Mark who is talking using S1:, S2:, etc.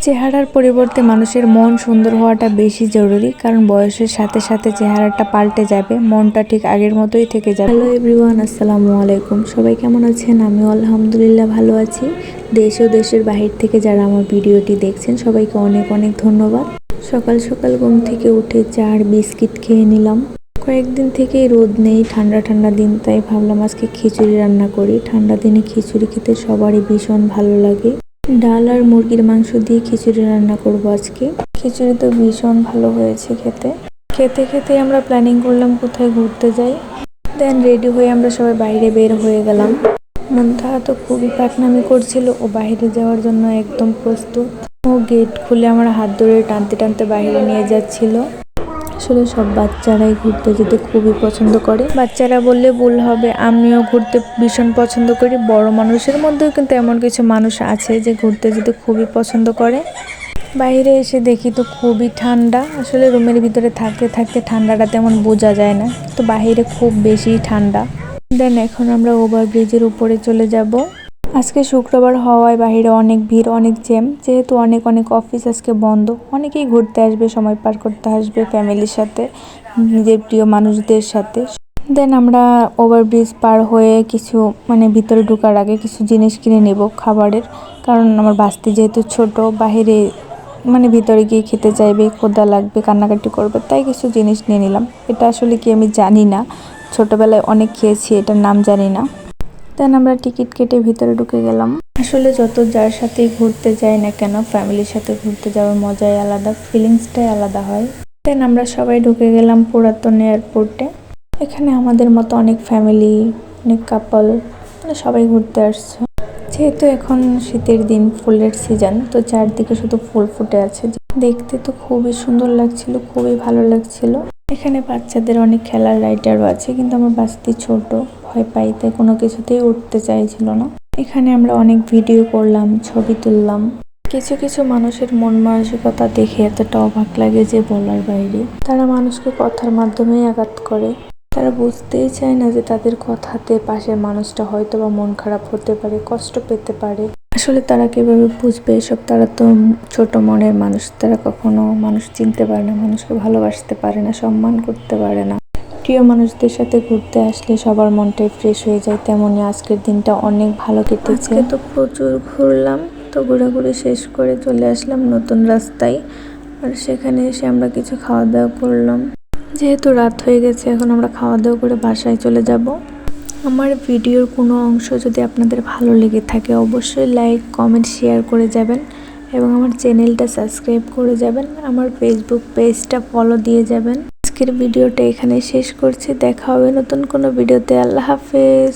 S1: চেহারার পরিবর্তে মানুষের মন সুন্দর হওয়াটা বেশি জরুরি, কারণ বয়সের সাথে সাথে চেহারাটা পাল্টে যাবে, মনটা ঠিক আগের মতোই থেকে যাবে। হ্যালো এভরিওয়ান, আসসালামু আলাইকুম। সবাই কেমন আছেন? আমিও আলহামদুলিল্লাহ ভালো আছি। দেশ ও দেশের বাহির থেকে যারা আমার ভিডিওটি দেখছেন সবাইকে অনেক অনেক ধন্যবাদ। সকাল সকাল ঘুম থেকে উঠে চা আর বিস্কিট খেয়ে নিলাম। কয়েকদিন থেকেই রোদ নেই, ঠান্ডা ঠান্ডা দিন, তাই ভাবলাম আজকে খিচুড়ি রান্না করি। ঠান্ডা দিনে খিচুড়ি খেতে সবারই ভীষণ ভালো লাগে। ডাল আর মুরগির মাংস দিয়ে খিচুড়ি রান্না করব আজকে। খিচুড়ি তো ভীষণ ভালো হয়েছে খেতে। খেতে খেতে আমরা প্ল্যানিং করলাম কোথায় ঘুরতে যাই। দেন রেডি হয়ে আমরা সবাই বাইরে বের হয়ে গেলাম। মুনতাহা তো খুবই পাকনামি করছিল, ও বাইরে যাওয়ার জন্য একদম প্রস্তুত। ও গেট খুলে আমার হাত ধরে টানতে টানতে বাইরে নিয়ে যাচ্ছিল। আসলে সব বাচ্চারাই ঘুরতে যেতে খুবই পছন্দ করে। বাচ্চারা বললে ভুল হবে, আমিও ঘুরতে ভীষণ পছন্দ করি। বড় মানুষের মধ্যেও কিন্তু এমন কিছু মানুষ আছে যে ঘুরতে যেতে খুবই পছন্দ করে। বাইরে এসে দেখি তো খুবই ঠান্ডা। আসলে রুমের ভিতরে থাকতে থাকতে ঠান্ডাটা তেমন বোঝা যায় না, তো বাইরে খুব বেশি ঠান্ডা। দেন এখন আমরা ওভারব্রিজের উপরে চলে যাব। আজকে শুক্রবার হওয়ায় বাইরে অনেক ভিড়, অনেক জ্যাম। যেহেতু অনেক অনেক অফিস আজকে বন্ধ, অনেকেই ঘুরতে আসবে, সময় পার করতে আসবে ফ্যামিলির সাথে, নিজের প্রিয় মানুষদের সাথে। দেন আমরা ওভারব্রিজ পার হয়ে কিছু ভিতরে ঢোকার আগে কিছু জিনিস কিনে নেব খাবারের, কারণ আমার বাস্তি যেহেতু ছোট, বাহিরে ভিতরে গিয়ে খেতে চাইবে, ক্ষুধা লাগবে, কান্নাকাটি করবে, তাই কিছু জিনিস নিয়ে নিলাম। এটা আসলে কি আমি জানি না, ছোটবেলায় অনেক খেয়েছি, এটার নাম জানি না। দেন আমরা টিকিট কেটে ভিতরে ঢুকে গেলাম। আসলে যত যার সাথেই ঘুরতে যাই না কেন, ফ্যামিলির সাথে ঘুরতে যাওয়ার মজাই আলাদা, ফিলিংসটাই আলাদা হয়। দেন আমরা সবাই ঢুকে গেলাম পুরাতন এয়ারপোর্টে। এখানে আমাদের মতো অনেক ফ্যামিলি, অনেক কাপল, সবাই ঘুরতে আসছে। যেহেতু এখন শীতের দিন, ফুলের সিজন, তো চারদিকে শুধু ফুল ফুটে আছে। দেখতে তো খুবই সুন্দর লাগছিল, খুবই ভালো লাগছিল। এখানে বাচ্চাদের অনেক খেলার রাইডারও আছে, কিন্তু আমার বাচ্চা ছোট, ভয় পাই, তাই কোনো কিছুতেই উঠতে চাইছিল না। এখানে আমরা অনেক ভিডিও করলাম, ছবি তুললাম। কিছু কিছু মানুষের মন মানসিকতা দেখে এতটা অবাক লাগে যে বলার বাইরে। তারা মানুষকে কথার মাধ্যমেই আঘাত করে। তারা বুঝতেই চায় না যে তাদের কথাতে পাশের মানুষটা হয়তো বা মন খারাপ হতে পারে, কষ্ট পেতে পারে। আসলে তারা কিভাবে বুঝবে এসব? তারা তো ছোট মনের মানুষ, তারা কখনো মানুষ চিনতে পারে না, মানুষকে ভালোবাসতে পারে না, সম্মান করতে পারে না। প্রিয় মানুষদের সাথে ঘুরতে আসলে সবার মনটাই ফ্রেশ হয়ে যায়। তেমনই আজকের দিনটা অনেক ভালো কেটেছে। আজকে তো প্রচুর ঘুরলাম, তো ঘোরাঘুরি শেষ করে চলে আসলাম নতুন রাস্তায়। আর সেখানে এসে আমরা কিছু খাওয়া দাওয়া করলাম। যেহেতু রাত হয়ে গেছে, এখন আমরা খাওয়া দাওয়া করে বাসায় চলে যাব। আমার ভিডিওর কোনো অংশ যদি আপনাদের ভালো লেগে থাকে, অবশ্যই লাইক, কমেন্ট, শেয়ার করে যাবেন এবং আমার চ্যানেলটা সাবস্ক্রাইব করে যাবেন। আমার ফেসবুক পেজটা ফলো দিয়ে যাবেন। আজকের ভিডিওটা এখানে শেষ করছি। দেখা হবে নতুন কোনো ভিডিওতে। আল্লাহ হাফেজ।